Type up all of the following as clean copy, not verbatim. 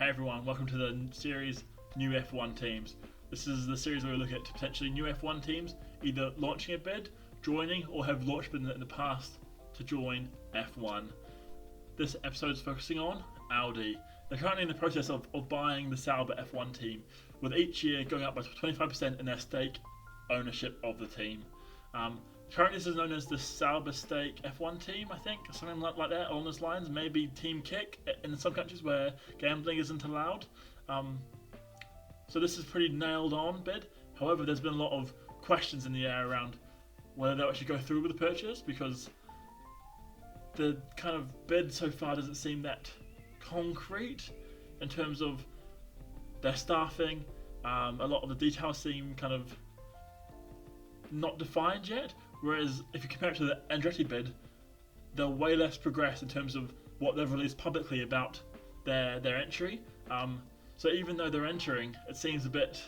Hey everyone, welcome to the series New F1 Teams. This is the series where we look at potentially new F1 teams either launching a bid, joining, or have launched bids in the past to join F1. This episode is focusing on Audi. They're currently in the process of buying the Sauber F1 team, with each year going up by 25% in their stake ownership of the team. Currently this is known as the Sauber Stake F1 team, I think, something like that along those lines, maybe Team Kick in some countries where gambling isn't allowed. So this is a pretty nailed on bid. However, there's been a lot of questions in the air around whether they'll actually go through with the purchase, because the kind of bid so far doesn't seem that concrete in terms of their staffing. A lot of the details seem kind of not defined yet, whereas if you compare it to the Andretti bid, they're way less progressed in terms of what they've released publicly about their entry. So even though they're entering, it seems a bit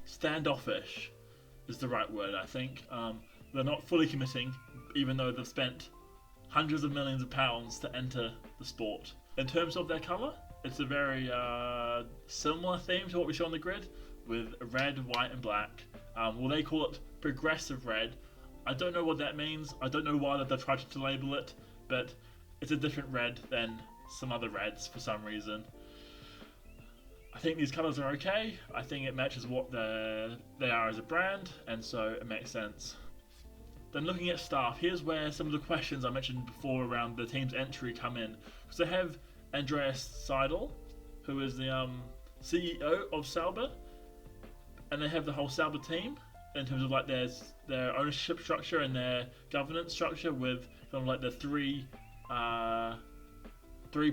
standoffish is the right word, I think. They're not fully committing, even though they've spent hundreds of millions of pounds to enter the sport. In terms of their colour, it's a very similar theme to what we saw on the grid, with red, white and black. Well, they call it progressive red. I don't know what that means. I don't know why they've tried to label it, but it's a different red than some other reds for some reason. I think these colours are okay. I think it matches what they are as a brand, and so it makes sense. Then looking at staff, here's where some of the questions I mentioned before around the team's entry come in. Because they have Andreas Seidel, who is the CEO of Sauber, and they have the whole Sauber team in terms of like their ownership structure and their governance structure, with kind of like the three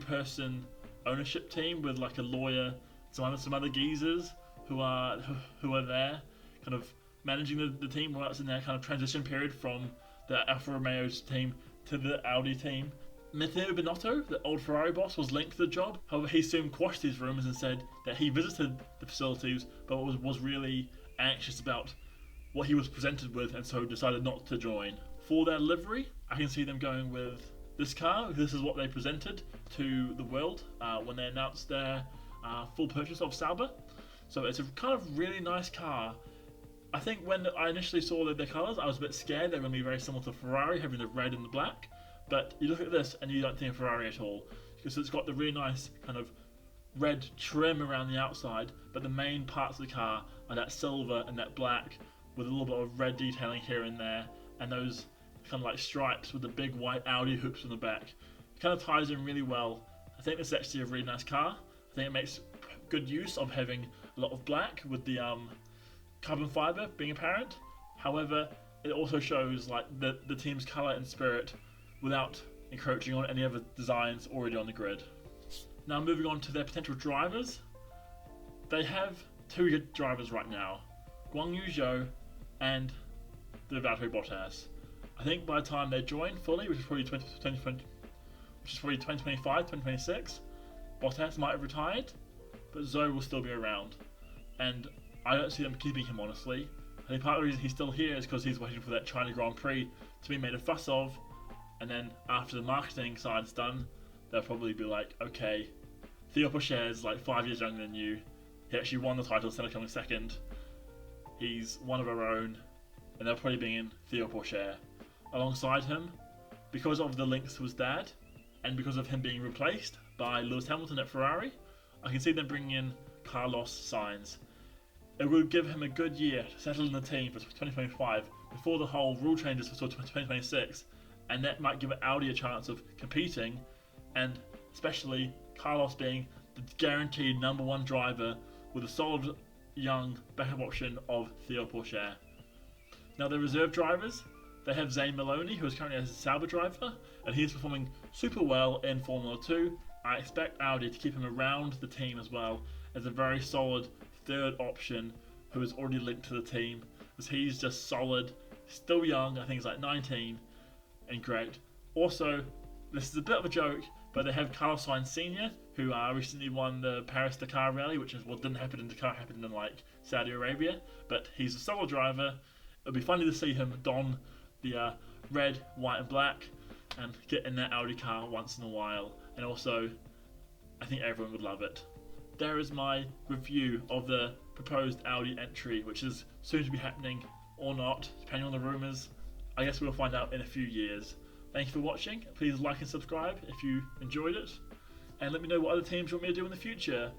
person ownership team with like a lawyer, some other geezers who are there, kind of managing the team while it's in their kind of transition period from the Alfa Romeo's team to the Audi team. Matteo Binotto, the old Ferrari boss, was linked to the job. However, he soon quashed these rumours and said that he visited the facilities but was really anxious about what he was presented with, and so decided not to join. For their livery, I can see them going with this car. This is what they presented to the world when they announced their full purchase of Sauber. So it's a kind of really nice car. I think when I initially saw their colours, I was a bit scared they're going to be very similar to Ferrari, having the red and the black. But you look at this and you don't think of Ferrari at all, because it's got the really nice kind of red trim around the outside, but the main parts of the car are that silver and that black with a little bit of red detailing here and there, and those kind of like stripes with the big white Audi hoops on the back. It kind of ties in really well. I think this is actually a really nice car. I think it makes good use of having a lot of black with the carbon fibre being apparent. However, it also shows like the team's colour and spirit without encroaching on any other designs already on the grid. Now moving on to their potential drivers. They have two good drivers right now, Guan Yu Zhou and the Valtteri Bottas. I think by the time they join fully, which is probably 2025, 2026, Bottas might have retired, but Zhou will still be around. And I don't see them keeping him, honestly. I think part of the reason he's still here is because he's waiting for that China Grand Prix to be made a fuss of, and then after the marketing side's done, they'll probably be like, okay, Theo Pourchaire's like 5 years younger than you. He actually won the title instead of coming second. He's one of our own, and they'll probably bring in Theo Pourchaire alongside him, because of the links to his dad, and because of him being replaced by Lewis Hamilton at Ferrari. I can see them bringing in Carlos Sainz. It would give him a good year to settle in the team for 2025 before the whole rule changes for 2026, and that might give Audi a chance of competing, and especially Carlos being the guaranteed number one driver with a solid young backup option of Theo Pourchaire. Now the reserve drivers, they have Zane Maloney, who is currently a Sauber driver, and he's performing super well in Formula 2. I expect Audi to keep him around the team as well as a very solid third option who is already linked to the team, because he's just solid, still young, I think he's like 19, and great. Also, this is a bit of a joke, but they have Carlos Sainz Sr., who recently won the Paris Dakar Rally, which is what didn't happen in Dakar, happened in like Saudi Arabia, but he's a solo driver. It'll be funny to see him don the red, white and black and get in that Audi car once in a while, and also I think everyone would love it. there is my review of the proposed Audi entry, which is soon to be happening or not, depending on the rumours. I guess we'll find out in a few years. Thank you for watching. Please like and subscribe if you enjoyed it, and let me know what other teams you want me to do in the future.